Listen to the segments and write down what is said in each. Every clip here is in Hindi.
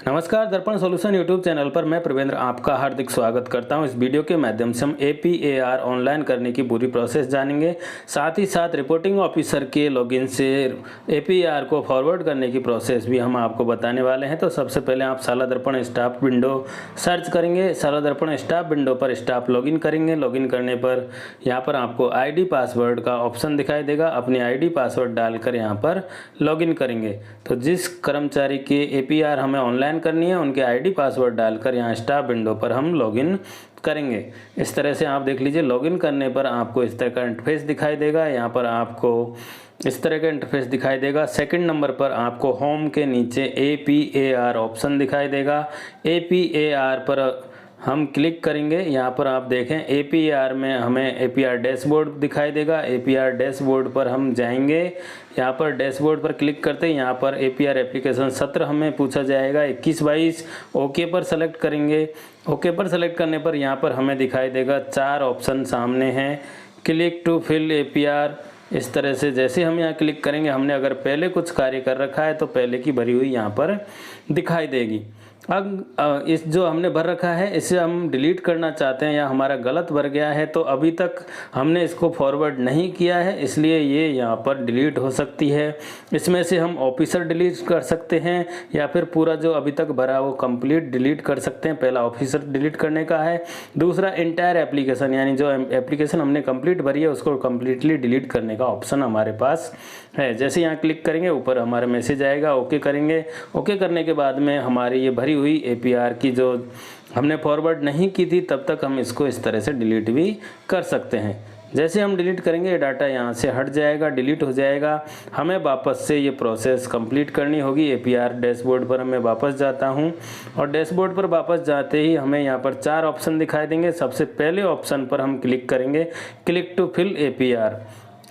नमस्कार, दर्पण सॉल्यूशन यूट्यूब चैनल पर मैं प्रवेंद्र आपका हार्दिक स्वागत करता हूं। इस वीडियो के माध्यम से हम APAR ऑनलाइन करने की पूरी प्रोसेस जानेंगे। साथ ही साथ रिपोर्टिंग ऑफिसर के लॉगिन से APAR को फॉरवर्ड करने की प्रोसेस भी हम आपको बताने वाले हैं। तो सबसे पहले आप साला दर्पण स्टाफ विंडो सर्च करेंगे। साला दर्पण स्टाफ विंडो पर स्टाफ लॉगिन करेंगे। लॉगिन करने पर यहाँ पर आपको ID पासवर्ड का ऑप्शन दिखाई देगा। अपनी ID पासवर्ड डालकर यहाँ पर लॉगिन करेंगे। तो जिस कर्मचारी के APAR हमें ऑनलाइन करनी है उनके ID पासवर्ड डालकर यहाँ स्टाफ विंडो पर हम लॉगिन करेंगे। इस तरह से आप देख लीजिए, लॉगिन करने पर आपको इस तरह का इंटरफेस दिखाई देगा। यहाँ पर आपको इस तरह का इंटरफेस दिखाई देगा। सेकंड नंबर पर आपको होम के नीचे APAR ऑप्शन दिखाई देगा। APAR पर हम क्लिक करेंगे। यहाँ पर आप देखें APAR में हमें APAR डैशबोर्ड दिखाई देगा। APAR डैशबोर्ड पर हम जाएंगे। यहाँ पर डैशबोर्ड पर क्लिक करते हैं यहाँ पर APAR एप्लीकेशन सत्र हमें पूछा जाएगा 21-22। ओके पर सेलेक्ट करेंगे। ओके पर सेलेक्ट करने पर यहाँ पर हमें दिखाई देगा 4 ऑप्शन सामने हैं। Click to fill APAR। इस तरह से जैसे हम यहाँ क्लिक करेंगे, हमने अगर पहले कुछ कार्य कर रखा है तो पहले की भरी हुई यहाँ पर दिखाई देगी। अब इस जो हमने भर रखा है इसे हम डिलीट करना चाहते हैं या हमारा गलत भर गया है तो अभी तक हमने इसको फॉरवर्ड नहीं किया है, इसलिए ये यहाँ पर डिलीट हो सकती है। इसमें से हम ऑफिसर डिलीट कर सकते हैं या फिर पूरा जो अभी तक भरा वो कंप्लीट डिलीट कर सकते हैं। पहला ऑफिसर डिलीट करने का है। दूसरा एंटायर एप्लीकेशन, यानी जो एप्लीकेशन हमने कंप्लीट भरी है उसको कम्प्लीटली डिलीट करने का ऑप्शन हमारे पास है। जैसे यहाँ क्लिक करेंगे ऊपर हमारा मैसेज आएगा, ओके करेंगे। ओके करने के बाद में हमारी ये भरी हुई APAR की जो हमने फॉरवर्ड नहीं की थी तब तक हम इसको इस तरह से डिलीट भी कर सकते हैं। जैसे हम डिलीट करेंगे ये डाटा यहाँ से हट जाएगा, डिलीट हो जाएगा। हमें वापस से ये प्रोसेस कंप्लीट करनी होगी। APAR डैशबोर्ड पर मैं वापस जाता हूँ और डैशबोर्ड पर वापस जाते ही हमें यहाँ पर 4 ऑप्शन दिखाई देंगे। सबसे पहले ऑप्शन पर हम क्लिक करेंगे, click to fill APAR।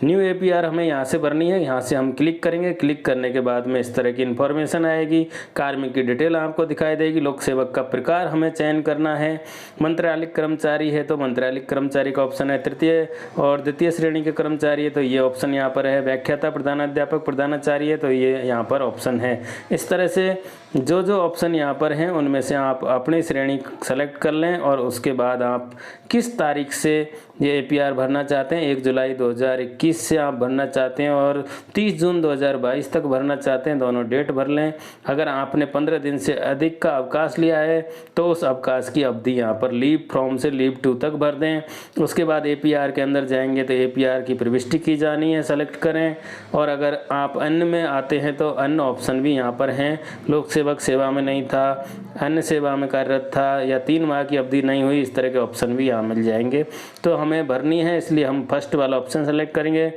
New APAR हमें यहाँ से भरनी है। यहाँ से हम क्लिक करेंगे। क्लिक करने के बाद में इस तरह की इन्फॉर्मेशन आएगी। कार्मिक की डिटेल आपको दिखाई देगी। लोक सेवक का प्रकार हमें चयन करना है। मंत्रालयिक कर्मचारी है तो मंत्रालयिक कर्मचारी का ऑप्शन है। तृतीय और द्वितीय श्रेणी के कर्मचारी है तो ये ऑप्शन यहाँ पर है। व्याख्याता, प्रधानाध्यापक, प्रधानाचार्य है तो ये यहाँ पर ऑप्शन है। इस तरह से जो जो ऑप्शन यहाँ पर हैं उनमें से आप अपनी श्रेणी सेलेक्ट कर लें और उसके बाद आप किस तारीख से ये APAR भरना चाहते हैं, 1 जुलाई 2021 से आप भरना चाहते हैं और 30 जून 2022 तक भरना चाहते हैं, दोनों डेट भर लें। अगर आपने 15 दिन से अधिक का अवकाश लिया है तो उस अवकाश की अवधि यहाँ पर लीव फ्रॉम से लीव टू तक भर दें। उसके बाद APAR के अंदर जाएंगे तो APAR की प्रविष्टि की जानी है, सेलेक्ट करें। और अगर आप अन्य में आते हैं तो अन्य ऑप्शन भी यहाँ पर हैं। लोक सेवक सेवा में नहीं था, अन्य सेवा में कार्यरत था या 3 माह की अवधि नहीं हुई, इस तरह के ऑप्शन भी यहाँ मिल जाएंगे। तो हमें भरनी है इसलिए हम फर्स्ट वाला ऑप्शन सेलेक्ट करेंगे।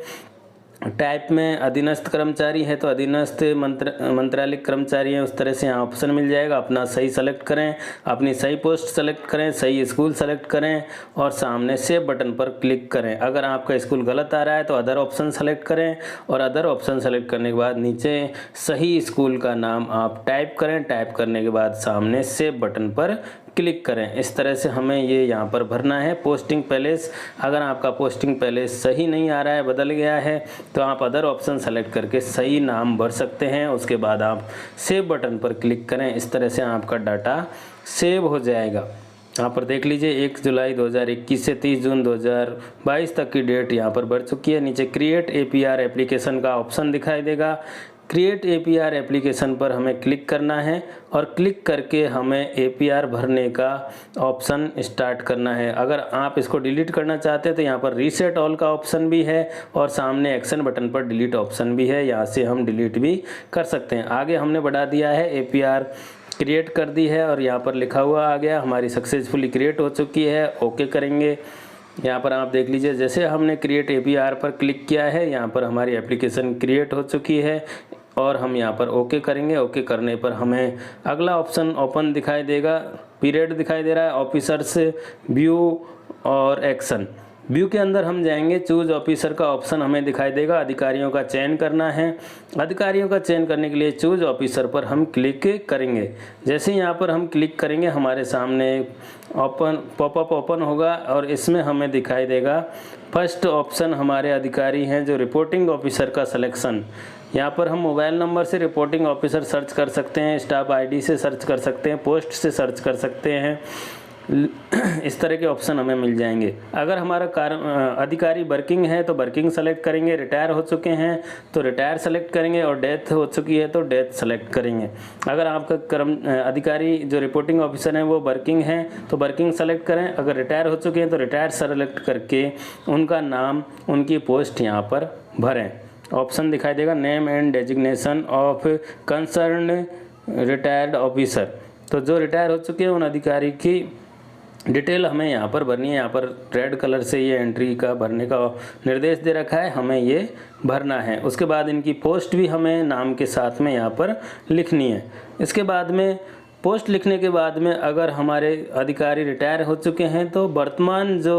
टाइप में अधीनस्थ कर्मचारी है तो अधीनस्थ मंत्रालयिक कर्मचारी है, उस तरह से यहाँ ऑप्शन मिल जाएगा। अपना सही सेलेक्ट करें, अपनी सही पोस्ट सेलेक्ट करें, सही स्कूल सेलेक्ट करें और सामने सेव बटन पर क्लिक करें। अगर आपका स्कूल गलत आ रहा है तो अदर ऑप्शन सेलेक्ट करें और अदर ऑप्शन सेलेक्ट करने के बाद नीचे सही स्कूल का नाम आप टाइप करें। टाइप करने के बाद सामने सेव बटन पर क्लिक करें। इस तरह से हमें ये यहाँ पर भरना है। पोस्टिंग पैलेस, अगर आपका पोस्टिंग पैलेस सही नहीं आ रहा है, बदल गया है तो आप अदर ऑप्शन सेलेक्ट करके सही नाम भर सकते हैं। उसके बाद आप सेव बटन पर क्लिक करें। इस तरह से आपका डाटा सेव हो जाएगा। यहाँ पर देख लीजिए 1 जुलाई 2021 से 30 जून 2022 तक की डेट यहाँ पर बढ़ चुकी है। नीचे क्रिएट APAR एप्लीकेशन का ऑप्शन दिखाई देगा। क्रिएट APAR एप्लीकेशन पर हमें क्लिक करना है और क्लिक करके हमें APAR भरने का ऑप्शन स्टार्ट करना है। अगर आप इसको डिलीट करना चाहते हैं तो यहाँ पर रीसेट ऑल का ऑप्शन भी है और सामने एक्शन बटन पर डिलीट ऑप्शन भी है, यहाँ से हम डिलीट भी कर सकते हैं। आगे हमने बढ़ा दिया है, APAR क्रिएट कर दी है और यहाँ पर लिखा हुआ आ गया हमारी सक्सेसफुली क्रिएट हो चुकी है। ओके करेंगे। यहाँ पर आप देख लीजिए जैसे हमने क्रिएट APAR पर क्लिक किया है यहाँ पर हमारी एप्लीकेशन क्रिएट हो चुकी है और हम यहाँ पर ओके करेंगे। ओके करने पर हमें अगला ऑप्शन ओपन दिखाई देगा। पीरियड दिखाई दे रहा है, ऑफिसर्स, व्यू और एक्शन। व्यू के अंदर हम जाएंगे, चूज ऑफिसर का ऑप्शन हमें दिखाई देगा। अधिकारियों का चयन करना है। अधिकारियों का चयन करने के लिए चूज ऑफिसर पर हम क्लिक करेंगे। जैसे यहाँ पर हम क्लिक करेंगे हमारे सामने पॉपअप ओपन होगा और इसमें हमें दिखाई देगा फर्स्ट ऑप्शन हमारे अधिकारी हैं जो रिपोर्टिंग ऑफिसर का सिलेक्शन। यहाँ पर हम मोबाइल नंबर से रिपोर्टिंग ऑफिसर सर्च कर सकते हैं, स्टाफ आईडी से सर्च कर सकते हैं, पोस्ट से सर्च कर सकते हैं। इस तरह के ऑप्शन हमें मिल जाएंगे। अगर हमारा अधिकारी वर्किंग है तो वर्किंग सेलेक्ट करेंगे, रिटायर हो चुके हैं तो रिटायर सेलेक्ट करेंगे और डेथ हो चुकी है तो डेथ सेलेक्ट करेंगे। अगर आपका अधिकारी जो रिपोर्टिंग ऑफिसर हैं वो वर्किंग हैं तो वर्किंग सेलेक्ट करें, अगर रिटायर हो चुके हैं तो रिटायर सेलेक्ट करके उनका नाम, उनकी पोस्ट यहाँ पर भरें। ऑप्शन दिखाई देगा name and designation of concern retired officer. तो जो रिटायर हो चुके हैं उन अधिकारी की डिटेल हमें यहाँ पर भरनी है। यहाँ पर रेड कलर से ये एंट्री का भरने का निर्देश दे रखा है, हमें ये भरना है। उसके बाद इनकी पोस्ट भी हमें नाम के साथ में यहाँ पर लिखनी है। इसके बाद में पोस्ट लिखने के बाद में अगर हमारे अधिकारी रिटायर हो चुके हैं तो वर्तमान जो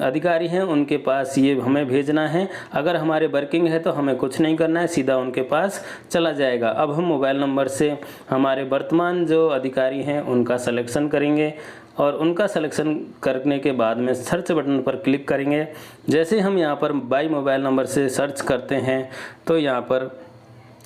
अधिकारी हैं उनके पास ये हमें भेजना है। अगर हमारे वर्किंग है तो हमें कुछ नहीं करना है, सीधा उनके पास चला जाएगा। अब हम मोबाइल नंबर से हमारे वर्तमान जो अधिकारी हैं उनका सिलेक्शन करेंगे और उनका सिलेक्शन करने के बाद में सर्च बटन पर क्लिक करेंगे। जैसे हम यहाँ पर बाय मोबाइल नंबर से सर्च करते हैं तो यहाँ पर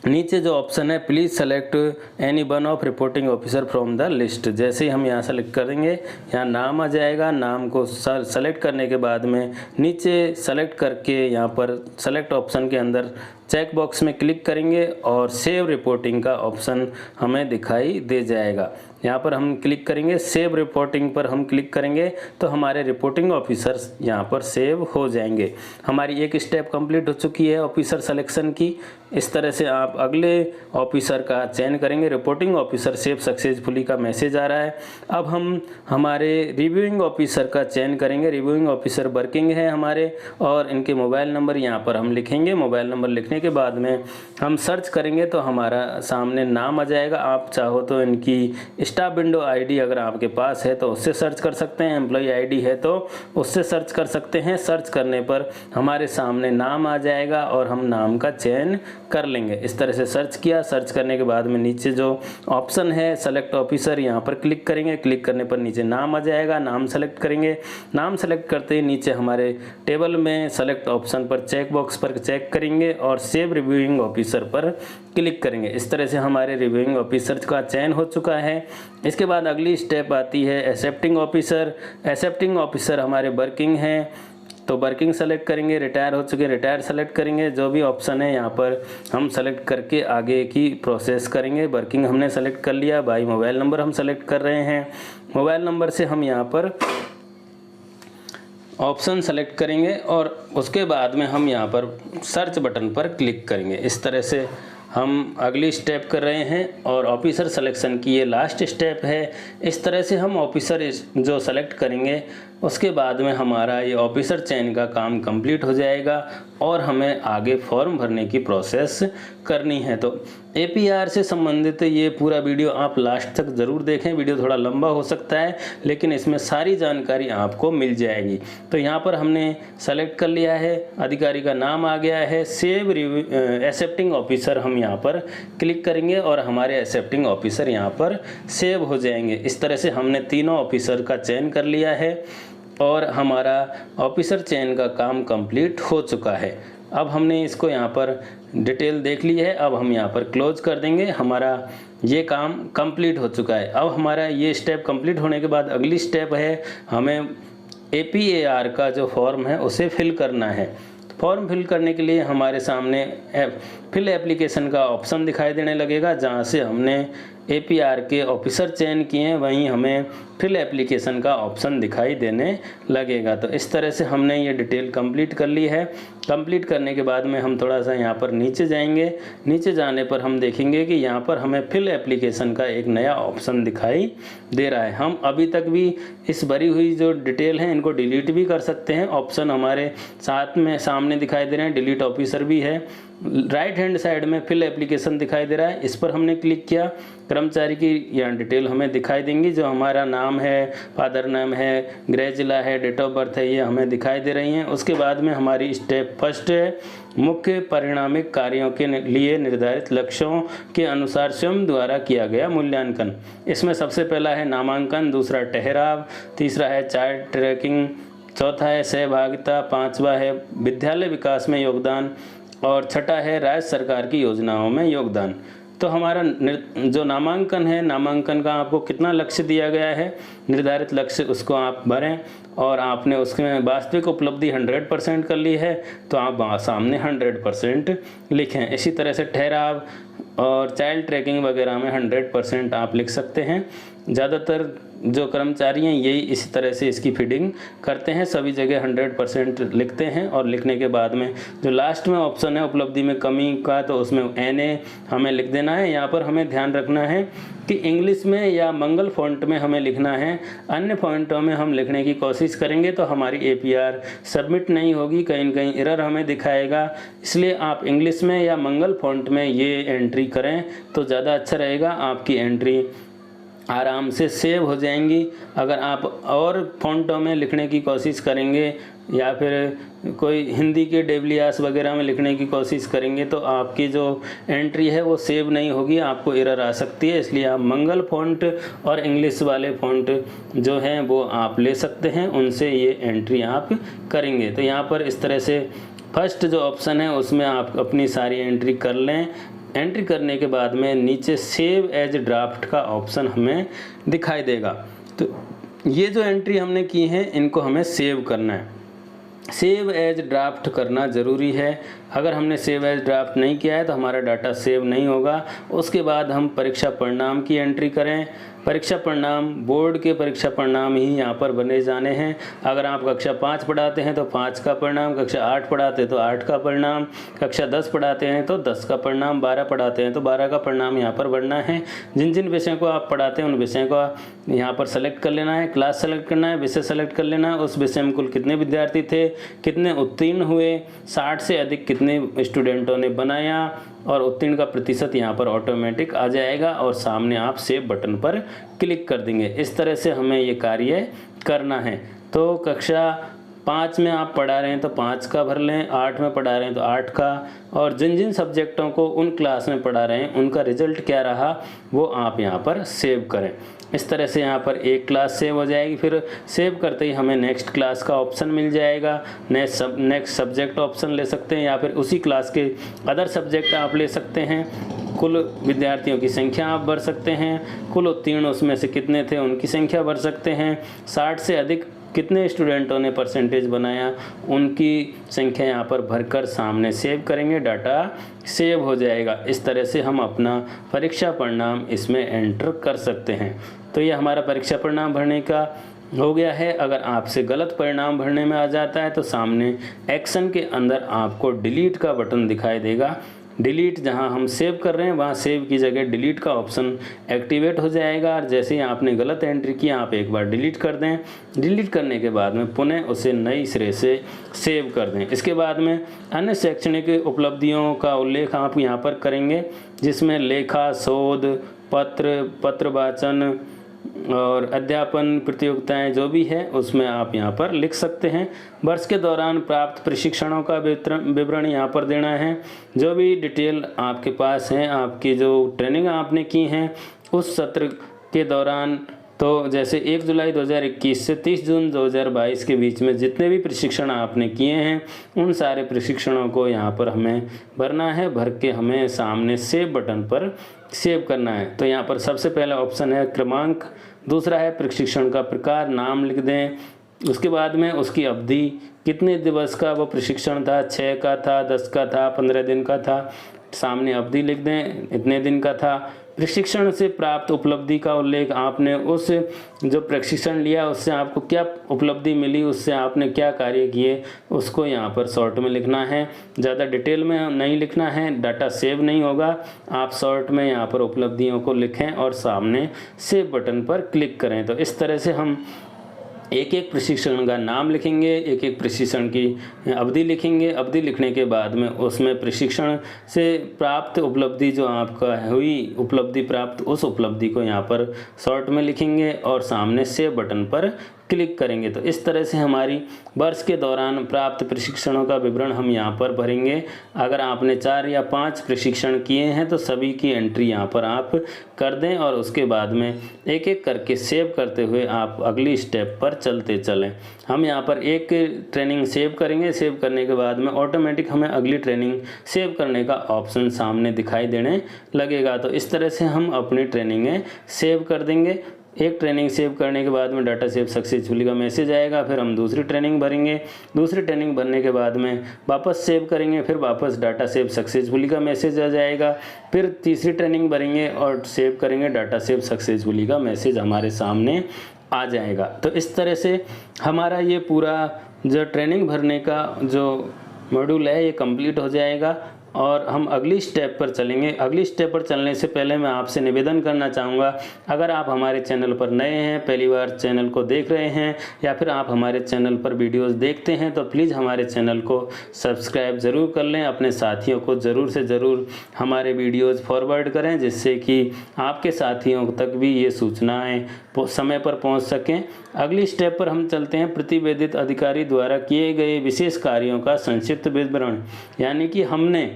नीचे जो ऑप्शन है please select any one of reporting officer from the list, जैसे ही हम यहाँ सेलेक्ट करेंगे यहाँ नाम आ जाएगा। नाम को सेलेक्ट करने के बाद में नीचे सेलेक्ट करके यहाँ पर सेलेक्ट ऑप्शन के अंदर चेक बॉक्स में क्लिक करेंगे और सेव रिपोर्टिंग का ऑप्शन हमें दिखाई दे जाएगा। यहाँ पर हम क्लिक करेंगे, सेव रिपोर्टिंग पर हम क्लिक करेंगे तो हमारे रिपोर्टिंग ऑफिसर्स यहाँ पर सेव हो जाएंगे। हमारी एक स्टेप कंप्लीट हो चुकी है ऑफिसर सिलेक्शन की। इस तरह से आप अगले ऑफिसर का चयन करेंगे। रिपोर्टिंग ऑफिसर सेव सक्सेसफुली का मैसेज आ रहा है। अब हम हमारे रिव्यूइंग ऑफिसर का चयन करेंगे। रिव्यूइंग ऑफिसर वर्किंग है हमारे और इनके मोबाइल नंबर यहाँ पर हम लिखेंगे। मोबाइल नंबर लिखने के बाद में हम सर्च करेंगे तो हमारा सामने नाम आ जाएगा। आप चाहो तो इनकी स्टाफ विंडो आईडी अगर आपके पास है तो उससे सर्च कर सकते हैं, एम्प्लॉय आईडी है तो उससे सर्च कर सकते हैं। सर्च करने पर हमारे सामने नाम आ जाएगा और हम नाम का चयन कर लेंगे। इस तरह से सर्च किया। सर्च करने के बाद में नीचे जो ऑप्शन है सेलेक्ट ऑफिसर यहाँ पर क्लिक करेंगे। क्लिक करने पर नीचे नाम आ जाएगा, नाम सेलेक्ट करेंगे। नाम सेलेक्ट करते ही नीचे हमारे टेबल में सेलेक्ट ऑप्शन पर चेक बॉक्स पर चेक करेंगे और सेव रिव्यूइंग ऑफिसर पर क्लिक करेंगे। इस तरह से हमारे रिव्यूइंग ऑफिसर का चयन हो चुका है। इसके बाद अगली स्टेप आती है एक्सेप्टिंग ऑफिसर। एक्सेप्टिंग ऑफिसर हमारे वर्किंग हैं तो वर्किंग सेलेक्ट करेंगे। रिटायर हो चुके रिटायर सेलेक्ट करेंगे। जो भी ऑप्शन है यहाँ पर हम सेलेक्ट करके आगे की प्रोसेस करेंगे। वर्किंग हमने सेलेक्ट कर लिया। बाई मोबाइल नंबर हम सेलेक्ट कर रहे हैं। मोबाइल नंबर से हम यहाँ पर ऑप्शन सेलेक्ट करेंगे और उसके बाद में हम यहाँ पर सर्च बटन पर क्लिक करेंगे। इस तरह से हम अगली स्टेप कर रहे हैं और ऑफिसर सिलेक्शन की ये लास्ट स्टेप है। इस तरह से हम ऑफिसर जो सेलेक्ट करेंगे उसके बाद में हमारा ये ऑफिसर चयन का काम कंप्लीट हो जाएगा और हमें आगे फॉर्म भरने की प्रोसेस करनी है। तो APR से संबंधित ये पूरा वीडियो आप लास्ट तक ज़रूर देखें। वीडियो थोड़ा लंबा हो सकता है लेकिन इसमें सारी जानकारी आपको मिल जाएगी। तो यहाँ पर हमने सेलेक्ट कर लिया है, अधिकारी का नाम आ गया है। सेव एक्सेप्टिंग ऑफिसर हम यहाँ पर क्लिक करेंगे और हमारे एक्सेप्टिंग ऑफिसर यहाँ पर सेव हो जाएंगे। इस तरह से हमने तीनों ऑफिसर का चयन कर लिया है और हमारा ऑफिसर चयन का काम कंप्लीट हो चुका है। अब हमने इसको यहाँ पर डिटेल देख ली है। अब हम यहाँ पर क्लोज कर देंगे। हमारा ये काम कंप्लीट हो चुका है। अब हमारा ये स्टेप कंप्लीट होने के बाद अगली स्टेप है हमें APAR का जो फॉर्म है उसे फिल करना है। फॉर्म फिल करने के लिए हमारे सामने फिल एप्लीकेशन का ऑप्शन दिखाई देने लगेगा। जहाँ से हमने APR के ऑफिसर चयन किए हैं वहीं हमें फिल एप्लीकेशन का ऑप्शन दिखाई देने लगेगा। तो इस तरह से हमने ये डिटेल कंप्लीट कर ली है। कंप्लीट करने के बाद में हम थोड़ा सा यहाँ पर नीचे जाएंगे। नीचे जाने पर हम देखेंगे कि यहाँ पर हमें फिल एप्लीकेशन का एक नया ऑप्शन दिखाई दे रहा है। हम अभी तक भी इस भरी हुई जो डिटेल है इनको डिलीट भी कर सकते हैं। ऑप्शन हमारे साथ में सामने दिखाई दे रहे हैं। डिलीट ऑफिसर भी है। राइट हैंड साइड में फिल एप्लीकेशन दिखाई दे रहा है। इस पर हमने क्लिक किया। कर्मचारी की यहाँ डिटेल हमें दिखाई देंगी। जो हमारा नाम है, फादर नाम है, गृह जिला है, डेट ऑफ बर्थ है, ये हमें दिखाई दे रही हैं। उसके बाद में हमारी स्टेप फर्स्ट है मुख्य परिणामिक कार्यों के लिए निर्धारित लक्ष्यों के अनुसार स्वयं द्वारा किया गया मूल्यांकन। इसमें सबसे पहला है नामांकन, दूसरा ठहराव, तीसरा है चार्ट ट्रैकिंग, चौथा है सहभागिता, पांचवा है विद्यालय विकास में योगदान और छठा है राज्य सरकार की योजनाओं में योगदान। तो हमारा जो नामांकन है, नामांकन का आपको कितना लक्ष्य दिया गया है, निर्धारित लक्ष्य, उसको आप भरें और आपने उसमें वास्तविक उपलब्धि 100% कर ली है तो आप सामने 100% लिखें। इसी तरह से ठहराव और चाइल्ड ट्रैकिंग वगैरह में 100% आप लिख सकते हैं। ज़्यादातर जो कर्मचारी हैं यही इसी तरह से इसकी फीडिंग करते हैं, सभी जगह 100% लिखते हैं। और लिखने के बाद में जो लास्ट में ऑप्शन है उपलब्धि में कमी का, तो उसमें NA हमें लिख देना है। यहाँ पर हमें ध्यान रखना है कि इंग्लिश में या मंगल फॉन्ट में हमें लिखना है, अन्य फॉन्टों में हम लिखने की कोशिश करेंगे तो हमारी APR सबमिट नहीं होगी, कहीं न कहीं एरर हमें दिखाएगा। इसलिए आप इंग्लिश में या मंगल फॉन्ट में ये एंट्री करें तो ज़्यादा अच्छा रहेगा, आपकी एंट्री आराम से सेव हो जाएंगी। अगर आप और फॉन्टों में लिखने की कोशिश करेंगे या फिर कोई हिंदी के डेवलियास वगैरह में लिखने की कोशिश करेंगे तो आपकी जो एंट्री है वो सेव नहीं होगी, आपको एरर आ सकती है। इसलिए आप मंगल फॉन्ट और इंग्लिश वाले फॉन्ट जो हैं वो आप ले सकते हैं, उनसे ये एंट्री आप करेंगे। तो यहाँ पर इस तरह से फर्स्ट जो ऑप्शन है उसमें आप अपनी सारी एंट्री कर लें। एंट्री करने के बाद में नीचे सेव एज ड्राफ्ट का ऑप्शन हमें दिखाई देगा। तो ये जो एंट्री हमने की है इनको हमें सेव करना है। सेव एज ड्राफ्ट करना ज़रूरी है। अगर हमने सेव एज ड्राफ्ट नहीं किया है तो हमारा डाटा सेव नहीं होगा। उसके बाद हम परीक्षा परिणाम की एंट्री करें। परीक्षा परिणाम, बोर्ड के परीक्षा परिणाम ही यहाँ पर बने जाने हैं। अगर आप कक्षा 5 पढ़ाते हैं तो 5 का परिणाम, कक्षा 8 पढ़ाते हैं तो 8 का परिणाम, कक्षा 10 पढ़ाते हैं तो 10 का परिणाम, 12 पढ़ाते हैं तो 12 का परिणाम यहाँ पर बढ़ना है। जिन जिन विषयों को आप पढ़ाते हैं उन विषयों को यहाँ पर सेलेक्ट कर लेना है, क्लास सेलेक्ट करना है, विषय सेलेक्ट कर लेना है। उस विषय में कुल कितने विद्यार्थी थे, कितने उत्तीर्ण हुए, 60 से अधिक कितने स्टूडेंटों ने बनाया और उत्तीर्ण का प्रतिशत यहाँ पर ऑटोमेटिक आ जाएगा और सामने आप सेव बटन पर क्लिक कर देंगे। इस तरह से हमें ये कार्य करना है। तो कक्षा 5 में आप पढ़ा रहे हैं तो 5 का भर लें, 8 में पढ़ा रहे हैं तो 8 का, और जिन जिन सब्जेक्टों को उन क्लास में पढ़ा रहे हैं उनका रिजल्ट क्या रहा वो आप यहाँ पर सेव करें। इस तरह से यहाँ पर एक क्लास सेव हो जाएगी। फिर सेव करते ही हमें नेक्स्ट क्लास का ऑप्शन मिल जाएगा। नेक्स्ट सब्जेक्ट ऑप्शन ले सकते हैं या फिर उसी क्लास के अदर सब्जेक्ट आप ले सकते हैं। कुल विद्यार्थियों की संख्या आप भर सकते हैं, कुल उत्तीर्ण उसमें से कितने थे उनकी संख्या भर सकते हैं, 60 से अधिक कितने स्टूडेंटों ने परसेंटेज बनाया उनकी संख्या यहाँ पर भरकर सामने सेव करेंगे, डाटा सेव हो जाएगा। इस तरह से हम अपना परीक्षा परिणाम इसमें एंटर कर सकते हैं। तो ये हमारा परीक्षा परिणाम भरने का हो गया है। अगर आपसे गलत परिणाम भरने में आ जाता है तो सामने एक्शन के अंदर आपको डिलीट का बटन दिखाई देगा। डिलीट, जहां हम सेव कर रहे हैं वहां सेव की जगह डिलीट का ऑप्शन एक्टिवेट हो जाएगा। और जैसे ही आपने गलत एंट्री की आप एक बार डिलीट कर दें। डिलीट करने के बाद में पुनः उसे नई सिरे से सेव कर दें। इसके बाद में अन्य शैक्षणिक उपलब्धियों का उल्लेख आप यहाँ पर करेंगे, जिसमें लेखा, शोध, पत्र वाचन और अध्यापन प्रतियोगिताएं जो भी है उसमें आप यहाँ पर लिख सकते हैं। वर्ष के दौरान प्राप्त प्रशिक्षणों का विवरण यहाँ पर देना है। जो भी डिटेल आपके पास है, आपकी जो ट्रेनिंग आपने की हैं उस सत्र के दौरान, तो जैसे 1 जुलाई 2021 से 30 जून 2022 के बीच में जितने भी प्रशिक्षण आपने किए हैं उन सारे प्रशिक्षणों को यहाँ पर हमें भरना है। भर के हमें सामने सेव बटन पर सेव करना है। तो यहाँ पर सबसे पहला ऑप्शन है क्रमांक, दूसरा है प्रशिक्षण का प्रकार, नाम लिख दें। उसके बाद में उसकी अवधि, कितने दिवस का वो प्रशिक्षण था, 6 का था, 10 का था, 15 दिन का था, सामने अवधि लिख दें, इतने दिन का था। प्रशिक्षण से प्राप्त उपलब्धि का उल्लेख, आपने उस जो प्रशिक्षण लिया उससे आपको क्या उपलब्धि मिली, उससे आपने क्या कार्य किए, उसको यहाँ पर शॉर्ट में लिखना है। ज़्यादा डिटेल में नहीं लिखना है, डाटा सेव नहीं होगा। आप शॉर्ट में यहाँ पर उपलब्धियों को लिखें और सामने सेव बटन पर क्लिक करें। तो इस तरह से हम एक एक प्रशिक्षण का नाम लिखेंगे, एक एक प्रशिक्षण की अवधि लिखेंगे। अवधि लिखने के बाद में उसमें प्रशिक्षण से प्राप्त उपलब्धि जो आपका हुई उपलब्धि प्राप्त, उस उपलब्धि को यहाँ पर शॉर्ट में लिखेंगे और सामने सेव बटन पर क्लिक करेंगे। तो इस तरह से हमारी वर्ष के दौरान प्राप्त प्रशिक्षणों का विवरण हम यहाँ पर भरेंगे। अगर आपने 4 या 5 प्रशिक्षण किए हैं तो सभी की एंट्री यहाँ पर आप कर दें और उसके बाद में एक एक करके सेव करते हुए आप अगली स्टेप पर चलते चलें। हम यहाँ पर एक ट्रेनिंग सेव करेंगे, सेव करने के बाद में ऑटोमेटिक हमें अगली ट्रेनिंग सेव करने का ऑप्शन सामने दिखाई देने लगेगा। तो इस तरह से हम अपनी ट्रेनिंगें सेव कर देंगे। एक ट्रेनिंग सेव करने के बाद में डाटा सेव सक्सेसफुली का मैसेज आएगा, फिर हम दूसरी ट्रेनिंग भरेंगे। दूसरी ट्रेनिंग भरने के बाद में वापस सेव करेंगे, फिर वापस डाटा सेव सक्सेसफुली का मैसेज आ जाएगा। फिर तीसरी ट्रेनिंग भरेंगे और सेव करेंगे, डाटा सेव सक्सेसफुली का मैसेज हमारे सामने आ जाएगा। तो इस तरह से हमारा ये पूरा जो ट्रेनिंग भरने का जो मॉड्यूल है ये कंप्लीट हो जाएगा और हम अगली स्टेप पर चलेंगे। अगली स्टेप पर चलने से पहले मैं आपसे निवेदन करना चाहूँगा, अगर आप हमारे चैनल पर नए हैं, पहली बार चैनल को देख रहे हैं या फिर आप हमारे चैनल पर वीडियोस देखते हैं तो प्लीज़ हमारे चैनल को सब्सक्राइब ज़रूर कर लें। अपने साथियों को ज़रूर से ज़रूर हमारे वीडियोज़ फॉरवर्ड करें जिससे कि आपके साथियों तक भी ये सूचनाएँ समय पर पहुँच सकें। अगली स्टेप पर हम चलते हैं, प्रतिवेदित अधिकारी द्वारा किए गए विशेष कार्यों का संक्षिप्त विवरण। यानी कि हमने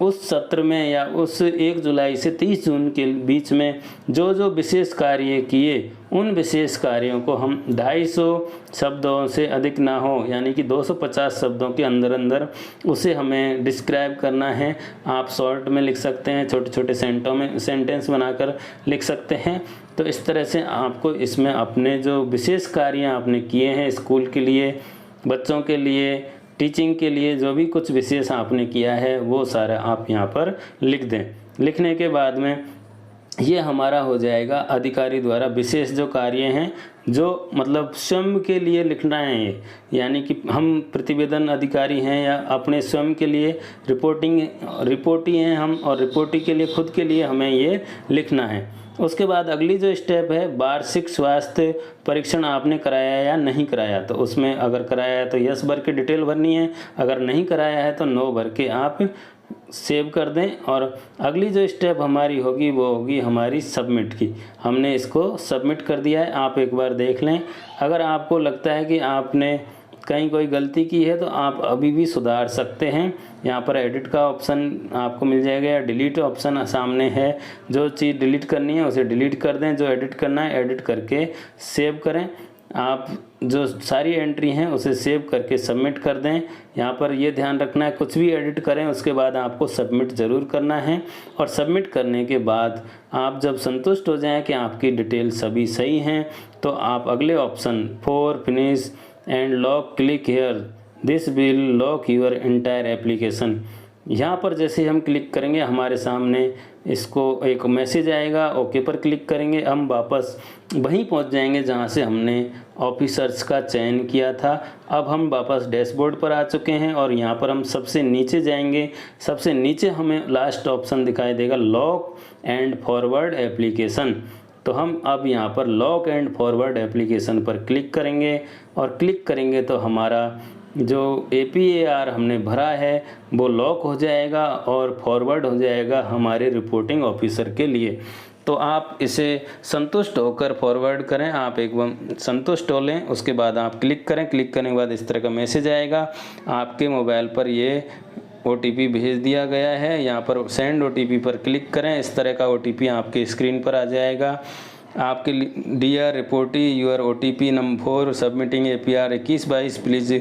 उस सत्र में या उस 1 जुलाई से 30 जून के बीच में जो जो विशेष कार्य किए उन विशेष कार्यों को हम 250 शब्दों से अधिक ना हो, यानी कि 250 शब्दों के अंदर अंदर उसे हमें डिस्क्राइब करना है। आप शॉर्ट में लिख सकते हैं, छोटे छोटे सेंटेंस बनाकर लिख सकते हैं। तो इस तरह से आपको इसमें अपने जो विशेष कार्य आपने किए हैं स्कूल के लिए, बच्चों के लिए, टीचिंग के लिए, जो भी कुछ विशेष आपने किया है वो सारा आप यहाँ पर लिख दें। लिखने के बाद में ये हमारा हो जाएगा अधिकारी द्वारा विशेष जो कार्य हैं, जो मतलब स्वयं के लिए लिखना है ये, यानी कि हम प्रतिवेदन अधिकारी हैं या अपने स्वयं के लिए रिपोर्टी हैं हम, और रिपोर्टी के लिए खुद के लिए हमें ये लिखना है। उसके बाद अगली जो स्टेप है, वार्षिक स्वास्थ्य परीक्षण आपने कराया या नहीं कराया, तो उसमें अगर कराया है तो यस भर के डिटेल भरनी है, अगर नहीं कराया है तो नो भर के आप सेव कर दें। और अगली जो स्टेप हमारी होगी वो होगी हमारी सबमिट की। हमने इसको सबमिट कर दिया है, आप एक बार देख लें। अगर आपको लगता है कि आपने कहीं कोई गलती की है तो आप अभी भी सुधार सकते हैं। यहाँ पर एडिट का ऑप्शन आपको मिल जाएगा या डिलीट ऑप्शन सामने है। जो चीज़ डिलीट करनी है उसे डिलीट कर दें, जो एडिट करना है एडिट करके सेव करें। आप जो सारी एंट्री हैं उसे सेव करके सबमिट कर दें। यहाँ पर ये ध्यान रखना है, कुछ भी एडिट करें उसके बाद आपको सबमिट ज़रूर करना है। और सबमिट करने के बाद आप जब संतुष्ट हो जाएं कि आपकी डिटेल सभी सही हैं तो आप अगले option for finish and lock click here, this will lock your entire application. यहाँ पर जैसे हम क्लिक करेंगे हमारे सामने इसको एक मैसेज आएगा, ओके पर क्लिक करेंगे, हम वापस वहीं पहुँच जाएंगे जहाँ से हमने ऑफिसर्स का चयन किया था। अब हम वापस डैशबोर्ड पर आ चुके हैं और यहाँ पर हम सबसे नीचे जाएंगे। सबसे नीचे हमें लास्ट ऑप्शन दिखाई देगा लॉक एंड फॉरवर्ड एप्लीकेशन। तो हम अब यहाँ पर लॉक एंड फॉरवर्ड एप्लीकेशन पर क्लिक करेंगे और क्लिक करेंगे तो हमारा जो APAR हमने भरा है वो लॉक हो जाएगा और फॉरवर्ड हो जाएगा हमारे रिपोर्टिंग ऑफिसर के लिए। तो आप इसे संतुष्ट होकर फॉरवर्ड करें, आप एकदम संतुष्ट हो लें। उसके बाद आप क्लिक करें, क्लिक करने के बाद इस तरह का मैसेज आएगा, आपके मोबाइल पर ये OTP भेज दिया गया है। यहाँ पर सेंड OTP पर क्लिक करें, इस तरह का OTP आपके स्क्रीन पर आ जाएगा। आपके dear reportee your OTP number for submitting APR 2122 please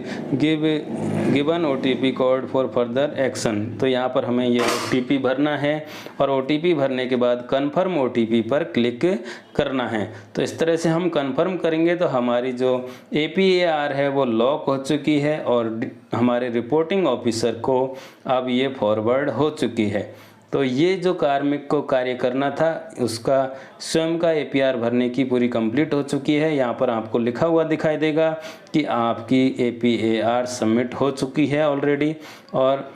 given OTP code for further action. तो यहाँ पर हमें ये OTP भरना है और OTP भरने के बाद कन्फर्म OTP पर क्लिक करना है। तो इस तरह से हम कन्फर्म करेंगे तो हमारी जो APAR है वो लॉक हो चुकी है और हमारे रिपोर्टिंग ऑफिसर को अब ये फॉरवर्ड हो चुकी है। तो ये जो कार्मिक को कार्य करना था उसका स्वयं का APR भरने की पूरी कंप्लीट हो चुकी है। यहाँ पर आपको लिखा हुआ दिखाई देगा कि आपकी APAR सबमिट हो चुकी है ऑलरेडी। और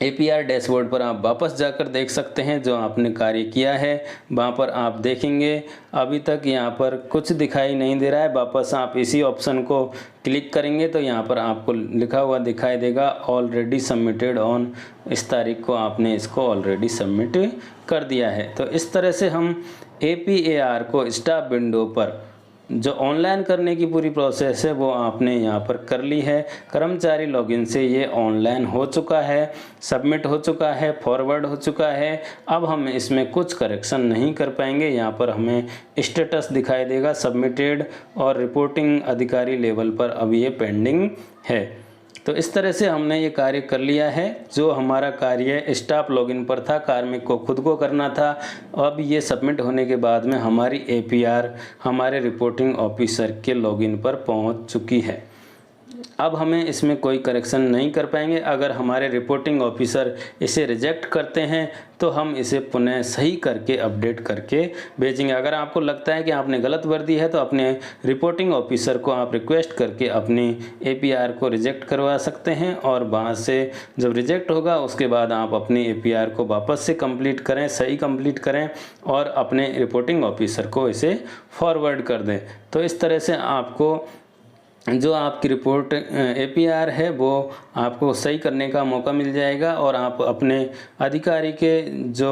APR डैशबोर्ड पर आप वापस जाकर देख सकते हैं जो आपने कार्य किया है, वहाँ पर आप देखेंगे अभी तक यहाँ पर कुछ दिखाई नहीं दे रहा है। वापस आप इसी ऑप्शन को क्लिक करेंगे तो यहाँ पर आपको लिखा हुआ दिखाई देगा ऑलरेडी सबमिटेड ऑन, इस तारीख को आपने इसको ऑलरेडी सबमिट कर दिया है। तो इस तरह से हम APAR को स्टाफ विंडो पर जो ऑनलाइन करने की पूरी प्रोसेस है वो आपने यहाँ पर कर ली है। कर्मचारी लॉगिन से ये ऑनलाइन हो चुका है, सबमिट हो चुका है, फॉरवर्ड हो चुका है। अब हम इसमें कुछ करेक्शन नहीं कर पाएंगे। यहाँ पर हमें स्टेटस दिखाई देगा सबमिटेड और रिपोर्टिंग अधिकारी लेवल पर अब ये पेंडिंग है। तो इस तरह से हमने ये कार्य कर लिया है। जो हमारा कार्य स्टाफ लॉगिन पर था, कार्मिक को खुद को करना था, अब ये सबमिट होने के बाद में हमारी एपीआर हमारे रिपोर्टिंग ऑफिसर के लॉगिन पर पहुंच चुकी है। अब हमें इसमें कोई करेक्शन नहीं कर पाएंगे। अगर हमारे रिपोर्टिंग ऑफिसर इसे रिजेक्ट करते हैं तो हम इसे पुनः सही करके अपडेट करके भेजेंगे। अगर आपको लगता है कि आपने गलत भर दी है तो अपने रिपोर्टिंग ऑफिसर को आप रिक्वेस्ट करके अपनी एपीआर को रिजेक्ट करवा सकते हैं, और वहाँ से जब रिजेक्ट होगा उसके बाद आप अपनी एपीआर को वापस से कंप्लीट करें, सही कंप्लीट करें और अपने रिपोर्टिंग ऑफिसर को इसे फॉरवर्ड कर दें। तो इस तरह से आपको जो आपकी रिपोर्ट एपीआर है वो आपको सही करने का मौका मिल जाएगा, और आप अपने अधिकारी के जो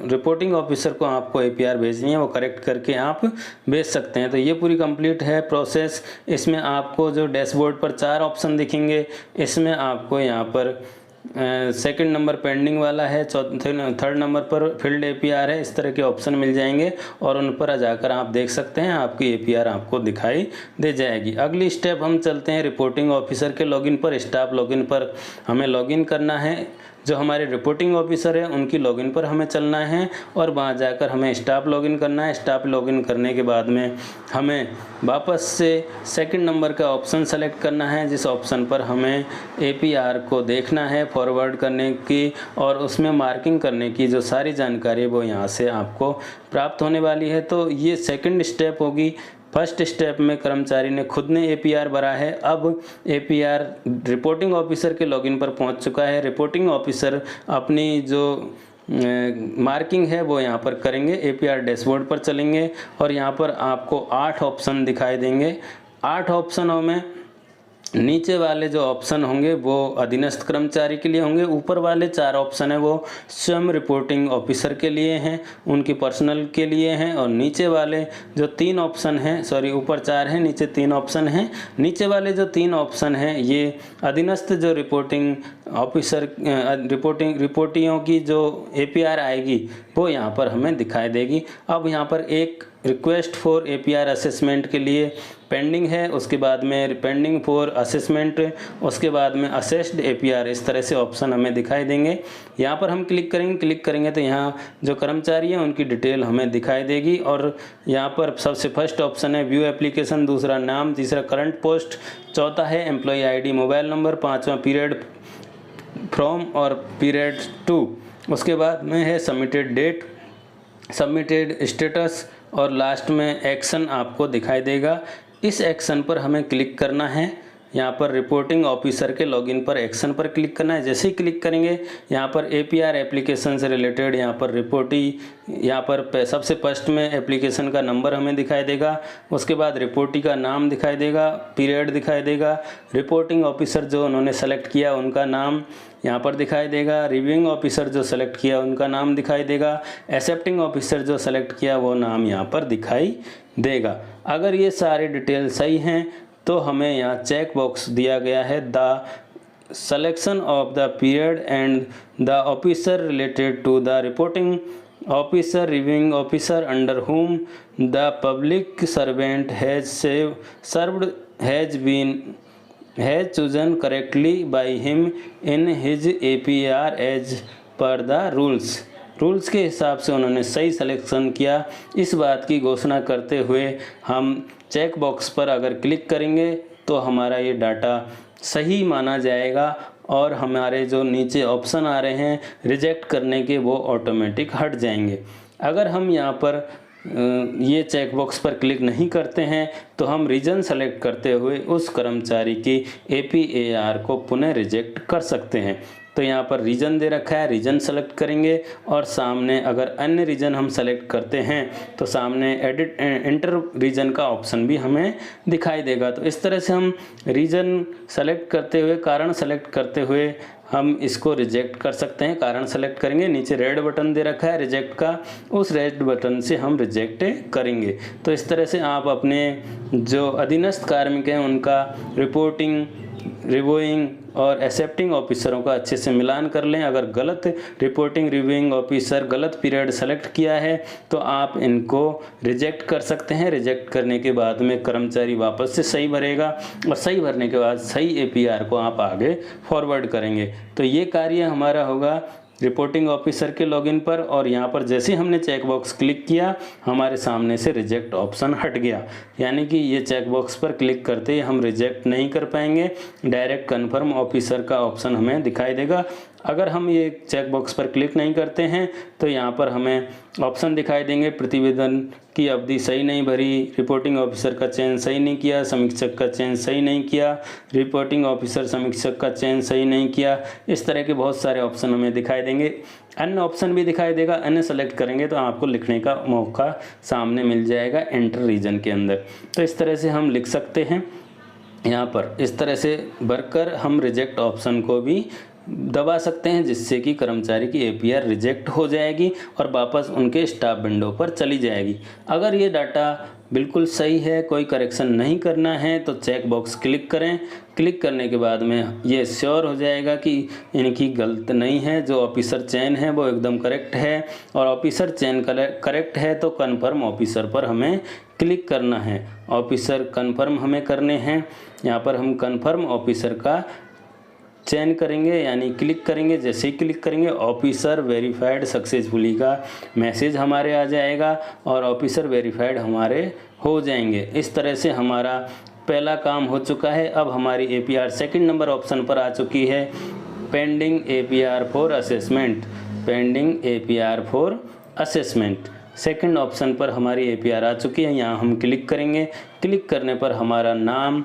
रिपोर्टिंग ऑफिसर को आपको एपीआर भेजनी है वो करेक्ट करके आप भेज सकते हैं। तो ये पूरी कंप्लीट है प्रोसेस। इसमें आपको जो डैशबोर्ड पर 4 ऑप्शन दिखेंगे, इसमें आपको यहाँ पर सेकंड नंबर पेंडिंग वाला है, थर्ड नंबर पर फील्ड एपीआर है, इस तरह के ऑप्शन मिल जाएंगे और उन पर जाकर आप देख सकते हैं, आपकी एपीआर आपको दिखाई दे जाएगी। अगली स्टेप हम चलते हैं रिपोर्टिंग ऑफिसर के लॉगिन पर। स्टाफ लॉगिन पर हमें लॉगिन करना है। जो हमारे रिपोर्टिंग ऑफिसर है उनकी लॉगिन पर हमें चलना है और वहाँ जाकर हमें स्टाफ लॉगिन करना है। स्टाफ लॉगिन करने के बाद में हमें वापस से सेकंड नंबर का ऑप्शन सेलेक्ट करना है, जिस ऑप्शन पर हमें एपीआर को देखना है, फॉरवर्ड करने की और उसमें मार्किंग करने की जो सारी जानकारी वो यहाँ से आपको प्राप्त होने वाली है। तो ये सेकंड स्टेप होगी। फर्स्ट स्टेप में कर्मचारी ने खुद ने एपीआर भरा है, अब एपीआर रिपोर्टिंग ऑफिसर के लॉगिन पर पहुंच चुका है। रिपोर्टिंग ऑफिसर अपनी जो मार्किंग है वो यहाँ पर करेंगे, एपीआर डैशबोर्ड पर चलेंगे और यहाँ पर आपको 8 ऑप्शन दिखाई देंगे। 8 ऑप्शनों में नीचे वाले जो ऑप्शन होंगे वो अधीनस्थ कर्मचारी के लिए होंगे, ऊपर वाले 4 ऑप्शन है वो स्वयं रिपोर्टिंग ऑफिसर के लिए हैं, उनकी पर्सनल के लिए हैं, और नीचे वाले जो 3 ऑप्शन हैं, सॉरी ऊपर 4 हैं नीचे 3 ऑप्शन हैं, नीचे वाले जो 3 ऑप्शन हैं ये अधीनस्थ जो रिपोर्टिंग ऑफिसर रिपोर्टियों की जो एपीआर आएगी वो यहाँ पर हमें दिखाई देगी। अब यहाँ पर एक रिक्वेस्ट फॉर एपीआर असेसमेंट के लिए पेंडिंग है, उसके बाद में पेंडिंग फॉर असेसमेंट, उसके बाद में असेस्ड एपीआर, इस तरह से ऑप्शन हमें दिखाई देंगे। यहाँ पर हम क्लिक करेंगे तो यहाँ जो कर्मचारी हैं उनकी डिटेल हमें दिखाई देगी और यहाँ पर सबसे फर्स्ट ऑप्शन है व्यू एप्लीकेशन, दूसरा नाम, तीसरा करंट पोस्ट, चौथा है एम्प्लॉय आईडी, मोबाइल नंबर, पाँचवा पीरियड फ्रॉम और पीरियड टू, उसके बाद में है सबमिटेड डेट, सबमिटेड स्टेटस और लास्ट में एक्शन आपको दिखाई देगा। इस एक्शन पर हमें क्लिक करना है। यहाँ पर रिपोर्टिंग ऑफिसर के लॉगिन पर एक्शन पर क्लिक करना है। जैसे ही क्लिक करेंगे यहाँ पर एपीआर एप्लीकेशन से रिलेटेड यहाँ पर यहाँ पर सबसे फर्स्ट में एप्लीकेशन का नंबर हमें दिखाई देगा, उसके बाद रिपोर्टी का नाम दिखाई देगा, पीरियड दिखाई देगा, रिपोर्टिंग ऑफिसर जो उन्होंने सेलेक्ट किया उनका नाम यहाँ पर दिखाई देगा, रिव्यूइंग ऑफिसर जो सेलेक्ट किया उनका नाम दिखाई देगा, एक्सेप्टिंग ऑफिसर जो सेलेक्ट किया वो नाम यहाँ पर दिखाई देगा। अगर ये सारे डिटेल सही हैं तो हमें यहाँ चेक बॉक्स दिया गया है the selection of the period and the officer related to the reporting officer reviewing officer under whom the public servant has served has chosen correctly by him in his APR as per the rules के हिसाब से उन्होंने सही सिलेक्शन किया। इस बात की घोषणा करते हुए हम चेक बॉक्स पर अगर क्लिक करेंगे तो हमारा ये डाटा सही माना जाएगा और हमारे जो नीचे ऑप्शन आ रहे हैं रिजेक्ट करने के वो ऑटोमेटिक हट जाएंगे। अगर हम यहाँ पर ये चेक बॉक्स पर क्लिक नहीं करते हैं तो हम रीजन सेलेक्ट करते हुए उस कर्मचारी की एपीएआर को पुनः रिजेक्ट कर सकते हैं। तो यहाँ पर रीजन दे रखा है, रीजन सेलेक्ट करेंगे और सामने अगर अन्य रीजन हम सेलेक्ट करते हैं तो सामने एडिट एंटर रीजन का ऑप्शन भी हमें दिखाई देगा। तो इस तरह से हम रीजन सेलेक्ट करते हुए, कारण सेलेक्ट करते हुए हम इसको रिजेक्ट कर सकते हैं। कारण सेलेक्ट करेंगे, नीचे रेड बटन दे रखा है रिजेक्ट का, उस रेड बटन से हम रिजेक्ट करेंगे। तो इस तरह से आप अपने जो अधीनस्थ कार्मिक हैं उनका रिपोर्टिंग, रिव्यूइंग और एक्सेप्टिंग ऑफिसरों का अच्छे से मिलान कर लें। अगर गलत रिपोर्टिंग रिव्यूइंग ऑफिसर गलत पीरियड सेलेक्ट किया है तो आप इनको रिजेक्ट कर सकते हैं। रिजेक्ट करने के बाद में कर्मचारी वापस से सही भरेगा और सही भरने के बाद सही एपीआर को आप आगे फॉरवर्ड करेंगे। तो ये कार्य हमारा होगा रिपोर्टिंग ऑफिसर के लॉगिन पर, और यहाँ पर जैसे हमने चेकबॉक्स क्लिक किया हमारे सामने से रिजेक्ट ऑप्शन हट गया। यानी कि ये चेकबॉक्स पर क्लिक करते ही हम रिजेक्ट नहीं कर पाएंगे, डायरेक्ट कन्फर्म ऑफिसर का ऑप्शन हमें दिखाई देगा। अगर हम ये चेकबॉक्स पर क्लिक नहीं करते हैं तो यहाँ पर हमें ऑप्शन दिखाई देंगे, प्रतिवेदन की अवधि सही नहीं भरी, रिपोर्टिंग ऑफिसर का चयन सही नहीं किया, समीक्षक का चयन सही नहीं किया, रिपोर्टिंग ऑफिसर समीक्षक का चयन सही नहीं किया। इस तरह के बहुत सारे ऑप्शन हमें दिखाई देंगे। अन्य ऑप्शन भी दिखाई देगा, अन्य सेलेक्ट करेंगे तो आपको लिखने का मौका सामने मिल जाएगा एंटर रीजन के अंदर। तो इस तरह से हम लिख सकते हैं। यहाँ पर इस तरह से भरकर हम रिजेक्ट ऑप्शन को भी दबा सकते हैं, जिससे कि कर्मचारी की एपीआर रिजेक्ट हो जाएगी और वापस उनके स्टाफ विंडो पर चली जाएगी। अगर ये डाटा बिल्कुल सही है, कोई करेक्शन नहीं करना है तो चेक बॉक्स क्लिक करें। क्लिक करने के बाद में ये श्योर हो जाएगा कि इनकी गलत नहीं है, जो ऑफिसर चयन है वो एकदम करेक्ट है, और ऑफिसर चयन करेक्ट है तो कन्फर्म ऑफिसर पर हमें क्लिक करना है। ऑफिसर कन्फर्म हमें करने हैं, यहाँ पर हम कन्फर्म ऑफिसर का चयन करेंगे यानी क्लिक करेंगे। जैसे ही क्लिक करेंगे ऑफिसर वेरीफाइड सक्सेसफुली का मैसेज हमारे आ जाएगा और ऑफिसर वेरीफाइड हमारे हो जाएंगे। इस तरह से हमारा पहला काम हो चुका है। अब हमारी एपीआर सेकंड नंबर ऑप्शन पर आ चुकी है, pending APR for assessment. Pending APR for assessment second option पर हमारी एपीआर आ चुकी है। यहाँ हम क्लिक करेंगे। क्लिक करने पर हमारा नाम,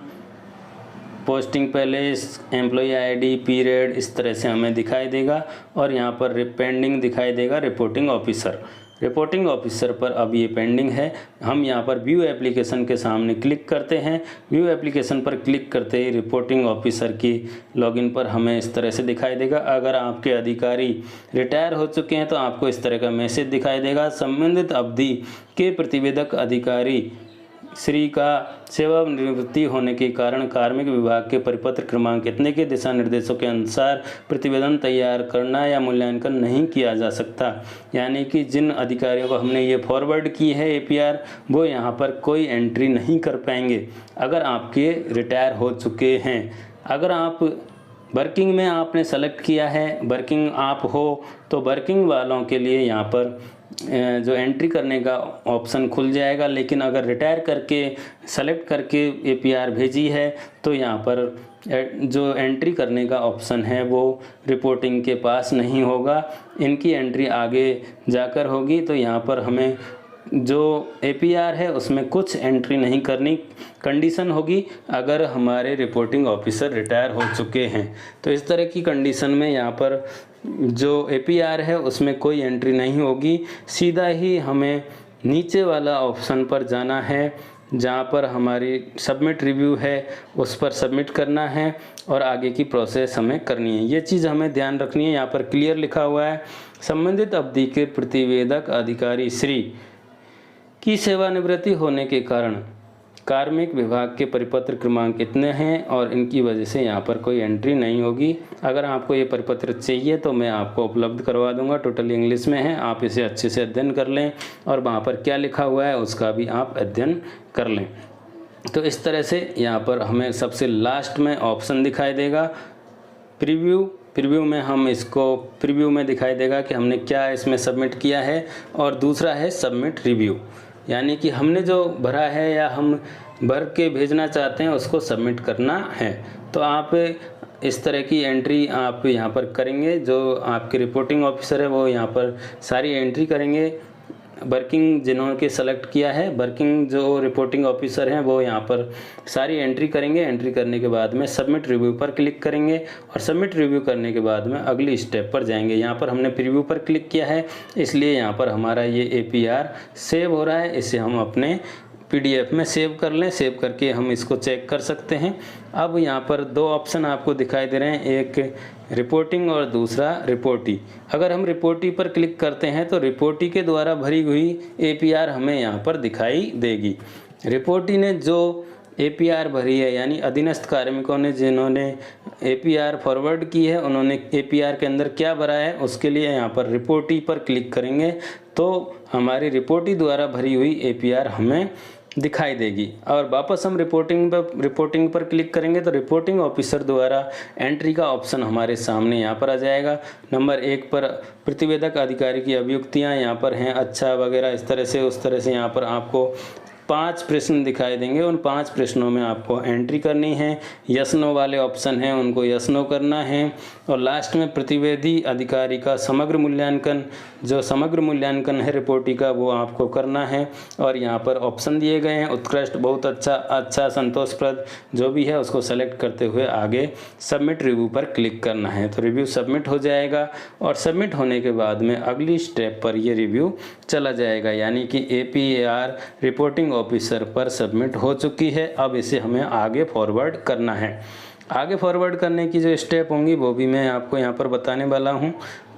posting place, employee ID, period इस तरह से हमें दिखाई देगा, और यहाँ पर पेंडिंग दिखाई देगा रिपोर्टिंग ऑफिसर। रिपोर्टिंग ऑफिसर पर अब ये पेंडिंग है। हम यहाँ पर व्यू एप्लीकेशन के सामने क्लिक करते हैं। व्यू एप्लीकेशन पर क्लिक करते ही रिपोर्टिंग ऑफिसर की लॉगिन पर हमें इस तरह से दिखाई देगा। अगर आपके अधिकारी रिटायर हो चुके हैं तो आपको इस तरह का मैसेज दिखाई देगा, संबंधित अवधि के प्रतिवेदक अधिकारी श्री का सेवानिवृत्ति होने के कारण कार्मिक विभाग के परिपत्र क्रमांक इतने के दिशा निर्देशों के अनुसार प्रतिवेदन तैयार करना या मूल्यांकन नहीं किया जा सकता। यानी कि जिन अधिकारियों को हमने ये फॉरवर्ड की है एपीआर, वो यहाँ पर कोई एंट्री नहीं कर पाएंगे अगर आपके रिटायर हो चुके हैं। अगर आप वर्किंग में आपने सेलेक्ट किया है, वर्किंग आप हो, तो वर्किंग वालों के लिए यहाँ पर जो एंट्री करने का ऑप्शन खुल जाएगा। लेकिन अगर रिटायर करके सेलेक्ट करके एपीआर भेजी है तो यहाँ पर जो एंट्री करने का ऑप्शन है वो रिपोर्टिंग के पास नहीं होगा, इनकी एंट्री आगे जाकर होगी। तो यहाँ पर हमें जो एपीआर है उसमें कुछ एंट्री नहीं करनी कंडीशन होगी अगर हमारे रिपोर्टिंग ऑफिसर रिटायर हो चुके हैं। तो इस तरह की कंडीशन में यहाँ पर जो एपीआर है उसमें कोई एंट्री नहीं होगी। सीधा ही हमें नीचे वाला ऑप्शन पर जाना है जहाँ पर हमारी सबमिट रिव्यू है, उस पर सबमिट करना है और आगे की प्रोसेस हमें करनी है। ये चीज़ हमें ध्यान रखनी है। यहाँ पर क्लियर लिखा हुआ है, संबंधित अवधि के प्रतिवेदक अधिकारी श्री की सेवानिवृत्ति होने के कारण कार्मिक विभाग के परिपत्र क्रमांक इतने हैं और इनकी वजह से यहाँ पर कोई एंट्री नहीं होगी। अगर आपको ये परिपत्र चाहिए तो मैं आपको उपलब्ध करवा दूंगा, टोटली इंग्लिश में है, आप इसे अच्छे से अध्ययन कर लें और वहाँ पर क्या लिखा हुआ है उसका भी आप अध्ययन कर लें। तो इस तरह से यहाँ पर हमें सबसे लास्ट में ऑप्शन दिखाई देगा प्रीव्यू। प्रीव्यू में हम इसको प्रीव्यू में दिखाई देगा कि हमने क्या इसमें सबमिट किया है, और दूसरा है सबमिट रिव्यू, यानी कि हमने जो भरा है या हम भर के भेजना चाहते हैं उसको सबमिट करना है। तो आप इस तरह की एंट्री आप यहाँ पर करेंगे। जो आपके रिपोर्टिंग ऑफिसर है वो यहाँ पर सारी एंट्री करेंगे। वर्किंग जिन्होंने सेलेक्ट किया है, वर्किंग जो रिपोर्टिंग ऑफिसर हैं वो यहाँ पर सारी एंट्री करेंगे। एंट्री करने के बाद में सबमिट रिव्यू पर क्लिक करेंगे और सबमिट रिव्यू करने के बाद में अगली स्टेप पर जाएंगे। यहाँ पर हमने प्रीव्यू पर क्लिक किया है इसलिए यहाँ पर हमारा ये एपीआर सेव हो रहा है। इसे हम अपने PDF में सेव कर लें। सेव करके हम इसको चेक कर सकते हैं। अब यहाँ पर दो ऑप्शन आपको दिखाई दे रहे हैं, एक रिपोर्टिंग और दूसरा रिपोर्टी। अगर हम रिपोर्टी पर क्लिक करते हैं तो रिपोर्टी के द्वारा भरी हुई APR हमें यहाँ पर दिखाई देगी। रिपोर्टी ने जो APR भरी है, यानी अधीनस्थ कार्मिकों ने जिन्होंने APR फॉरवर्ड की है, उन्होंने APR के अंदर क्या भरा है, उसके लिए यहाँ पर रिपोर्टी पर क्लिक करेंगे तो हमारी रिपोर्टी द्वारा भरी हुई APR हमें दिखाई देगी। और वापस हम रिपोर्टिंग पर क्लिक करेंगे तो रिपोर्टिंग ऑफिसर द्वारा एंट्री का ऑप्शन हमारे सामने यहाँ पर आ जाएगा। नंबर 1 पर प्रतिवेदक अधिकारी की अभियुक्तियाँ यहाँ पर हैं, अच्छा वगैरह, इस तरह से उस तरह से यहाँ पर आपको 5 प्रश्न दिखाई देंगे। उन 5 प्रश्नों में आपको एंट्री करनी है। यस नो वाले ऑप्शन हैं, उनको यस नो करना है। और लास्ट में प्रतिवेदी अधिकारी का समग्र मूल्यांकन, जो समग्र मूल्यांकन है रिपोर्टी का, वो आपको करना है। और यहाँ पर ऑप्शन दिए गए हैं, उत्कृष्ट, बहुत अच्छा, अच्छा, संतोषप्रद, जो भी है उसको सेलेक्ट करते हुए आगे सबमिट रिव्यू पर क्लिक करना है। तो रिव्यू सबमिट हो जाएगा और सबमिट होने के बाद में अगली स्टेप पर ये रिव्यू चला जाएगा, यानी कि APAR रिपोर्टिंग ऑफिसर पर सबमिट हो चुकी है। अब इसे हमें आगे फॉरवर्ड करना है। आगे फॉरवर्ड करने की जो स्टेप होंगी वो भी मैं आपको यहाँ पर बताने वाला हूँ।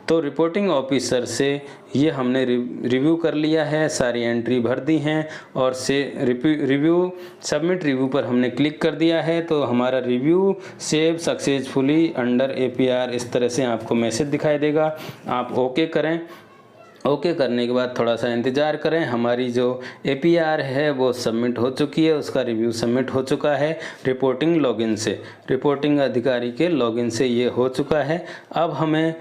तो रिपोर्टिंग ऑफिसर से ये हमने रिव्यू कर लिया है, सारी एंट्री भर दी हैं और से रिव्यू सबमिट रिव्यू पर हमने क्लिक कर दिया है। तो हमारा review save successfully under APR, इस तरह से आपको मैसेज दिखाई देगा। आप ओके करें। ओके करने के बाद थोड़ा सा इंतज़ार करें। हमारी जो APR है वो सबमिट हो चुकी है, उसका रिव्यू सबमिट हो चुका है रिपोर्टिंग लॉगिन से, रिपोर्टिंग अधिकारी के लॉगिन से ये हो चुका है। अब हमें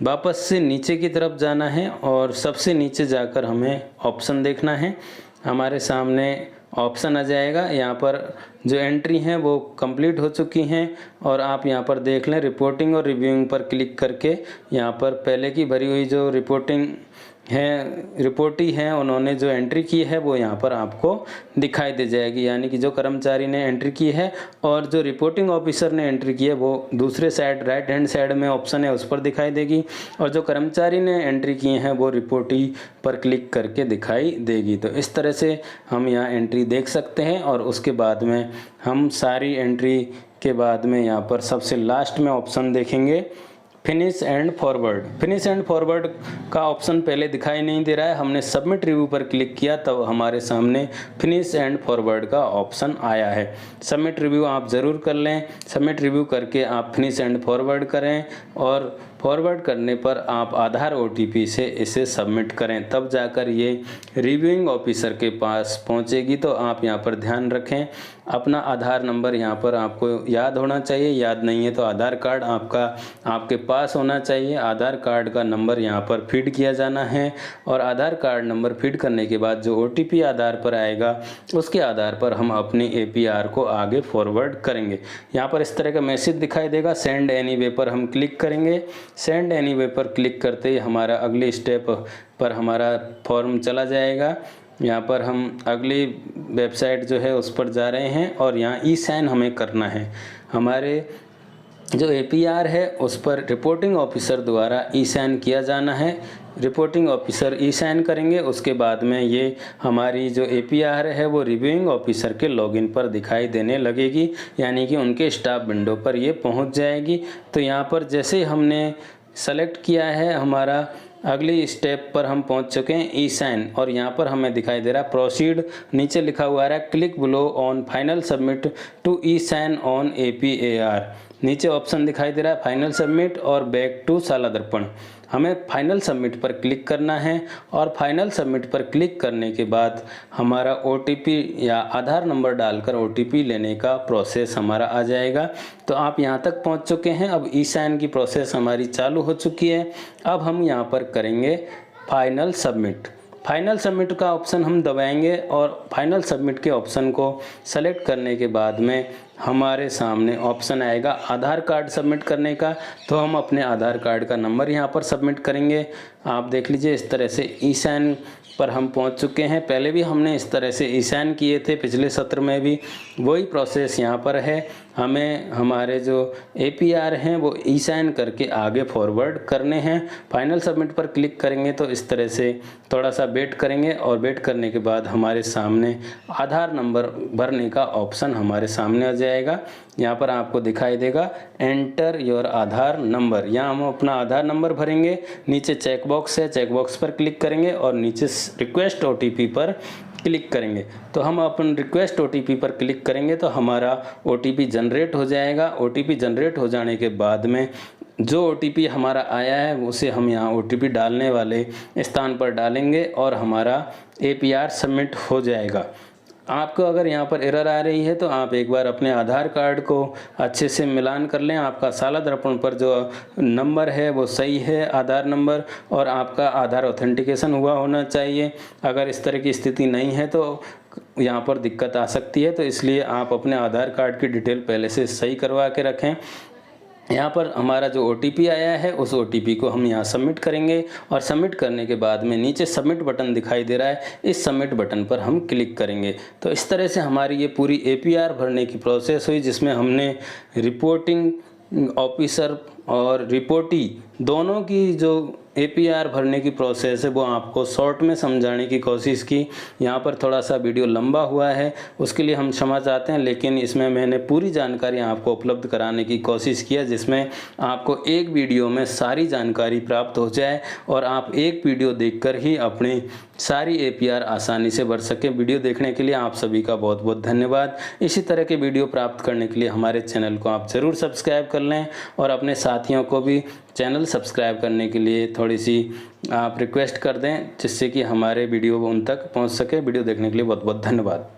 वापस से नीचे की तरफ जाना है और सबसे नीचे जाकर हमें ऑप्शन देखना है। हमारे सामने ऑप्शन आ जाएगा, यहाँ पर जो एंट्री हैं वो कंप्लीट हो चुकी हैं और आप यहाँ पर देख लें रिपोर्टिंग और रिव्यूइंग पर क्लिक करके यहाँ पर पहले की भरी हुई जो रिपोर्टी हैं उन्होंने जो एंट्री की है वो यहाँ पर आपको दिखाई दे जाएगी, यानी कि जो कर्मचारी ने एंट्री की है और जो रिपोर्टिंग ऑफिसर ने एंट्री की है वो दूसरे साइड राइट हैंड साइड में ऑप्शन है उस पर दिखाई देगी और जो कर्मचारी ने एंट्री की हैं वो रिपोर्टी पर क्लिक करके दिखाई देगी। तो इस तरह से हम यहाँ एंट्री देख सकते हैं और उसके बाद में हम सारी एंट्री के बाद में यहाँ पर सबसे लास्ट में ऑप्शन देखेंगे finish and forward. Finish and forward का ऑप्शन पहले दिखाई नहीं दे रहा है, हमने सबमिट रिव्यू पर क्लिक किया तब हमारे सामने फिनिश एंड फॉरवर्ड का ऑप्शन आया है। सबमिट रिव्यू आप ज़रूर कर लें। सबमिट रिव्यू करके आप फिनिश एंड फॉरवर्ड करें और फॉरवर्ड करने पर आप आधार OTP से इसे सबमिट करें, तब जाकर ये रिव्यूइंग ऑफिसर के पास पहुंचेगी। तो आप यहाँ पर ध्यान रखें, अपना आधार नंबर यहाँ पर आपको याद होना चाहिए, याद नहीं है तो आधार कार्ड आपके पास होना चाहिए। आधार कार्ड का नंबर यहाँ पर फीड किया जाना है और आधार कार्ड नंबर फीड करने के बाद जो OTP आधार पर आएगा उसके आधार पर हम अपनी APR को आगे फॉरवर्ड करेंगे। यहाँ पर इस तरह का मैसेज दिखाई देगा, सेंड एनीवे पर हम क्लिक करेंगे। सेंड एनीवे पर क्लिक करते ही हमारा अगले स्टेप पर हमारा फॉर्म चला जाएगा। यहाँ पर हम अगली वेबसाइट जो है उस पर जा रहे हैं और यहाँ e-साइन हमें करना है। हमारे जो APR है उस पर रिपोर्टिंग ऑफिसर द्वारा ई-साइन किया जाना है। रिपोर्टिंग ऑफिसर ई-साइन करेंगे, उसके बाद में ये हमारी जो APR है वो रिव्यूइंग ऑफिसर के लॉगिन पर दिखाई देने लगेगी, यानी कि उनके स्टाफ विंडो पर ये पहुंच जाएगी। तो यहाँ पर जैसे हमने सेलेक्ट किया है, हमारा अगली स्टेप पर हम पहुंच चुके हैं ई-साइन और यहाँ पर हमें दिखाई दे रहा है प्रोसीड, नीचे लिखा हुआ है click below on final submit to esign on APAR। नीचे ऑप्शन दिखाई दे रहा है फाइनल सबमिट और बैक टू साला दर्पण। हमें फाइनल सबमिट पर क्लिक करना है और फाइनल सबमिट पर क्लिक करने के बाद हमारा OTP या आधार नंबर डालकर OTP लेने का प्रोसेस हमारा आ जाएगा। तो आप यहाँ तक पहुँच चुके हैं। अब ई-साइन की प्रोसेस हमारी चालू हो चुकी है। अब हम यहाँ पर करेंगे फाइनल सबमिट। फाइनल सबमिट का ऑप्शन हम दबाएंगे और फाइनल सबमिट के ऑप्शन को सेलेक्ट करने के बाद में हमारे सामने ऑप्शन आएगा आधार कार्ड सबमिट करने का। तो हम अपने आधार कार्ड का नंबर यहाँ पर सबमिट करेंगे। आप देख लीजिए इस तरह से ई साइन पर हम पहुंच चुके हैं। पहले भी हमने इस तरह से ई साइन किए थे, पिछले सत्र में भी वही प्रोसेस यहाँ पर है। हमें हमारे जो APR हैं वो ई साइन करके आगे फॉरवर्ड करने हैं। फाइनल सबमिट पर क्लिक करेंगे तो इस तरह से थोड़ा सा वेट करेंगे और वेट करने के बाद हमारे सामने आधार नंबर भरने का ऑप्शन हमारे सामने आ जाएगा। यहाँ पर आपको दिखाई देगा एंटर योर आधार नंबर। यहाँ हम अपना आधार नंबर भरेंगे। नीचे चेकबॉक्स है, चेकबॉक्स पर क्लिक करेंगे और नीचे रिक्वेस्ट OTP पर क्लिक करेंगे। तो हम अपन रिक्वेस्ट OTP पर क्लिक करेंगे तो हमारा OTP जनरेट हो जाएगा। OTP जनरेट हो जाने के बाद में जो OTP हमारा आया है उसे हम यहाँ OTP डालने वाले स्थान पर डालेंगे और हमारा APR सबमिट हो जाएगा। आपको अगर यहाँ पर एरर आ रही है तो आप एक बार अपने आधार कार्ड को अच्छे से मिलान कर लें। आपका साला दर्पण पर जो नंबर है वो सही है आधार नंबर, और आपका आधार ऑथेंटिकेशन हुआ होना चाहिए। अगर इस तरह की स्थिति नहीं है तो यहाँ पर दिक्कत आ सकती है। तो इसलिए आप अपने आधार कार्ड की डिटेल पहले से सही करवा के रखें। यहाँ पर हमारा जो OTP आया है उस OTP को हम यहाँ सबमिट करेंगे और सबमिट करने के बाद में नीचे सबमिट बटन दिखाई दे रहा है, इस सबमिट बटन पर हम क्लिक करेंगे। तो इस तरह से हमारी ये पूरी APR भरने की प्रोसेस हुई, जिसमें हमने रिपोर्टिंग ऑफिसर और रिपोर्टी दोनों की जो APR भरने की प्रोसेस है वो आपको शॉर्ट में समझाने की कोशिश की। यहाँ पर थोड़ा सा वीडियो लंबा हुआ है, उसके लिए हम क्षमा चाहते हैं, लेकिन इसमें मैंने पूरी जानकारी आपको उपलब्ध कराने की कोशिश किया, जिसमें आपको एक वीडियो में सारी जानकारी प्राप्त हो जाए और आप एक वीडियो देखकर ही अपनी सारी APR आसानी से भर सकें। वीडियो देखने के लिए आप सभी का बहुत बहुत धन्यवाद। इसी तरह के वीडियो प्राप्त करने के लिए हमारे चैनल को आप ज़रूर सब्सक्राइब कर लें और अपने साथियों को भी चैनल सब्सक्राइब करने के लिए थोड़ी सी आप रिक्वेस्ट कर दें, जिससे कि हमारे वीडियो उन तक पहुंच सके। वीडियो देखने के लिए बहुत बहुत धन्यवाद।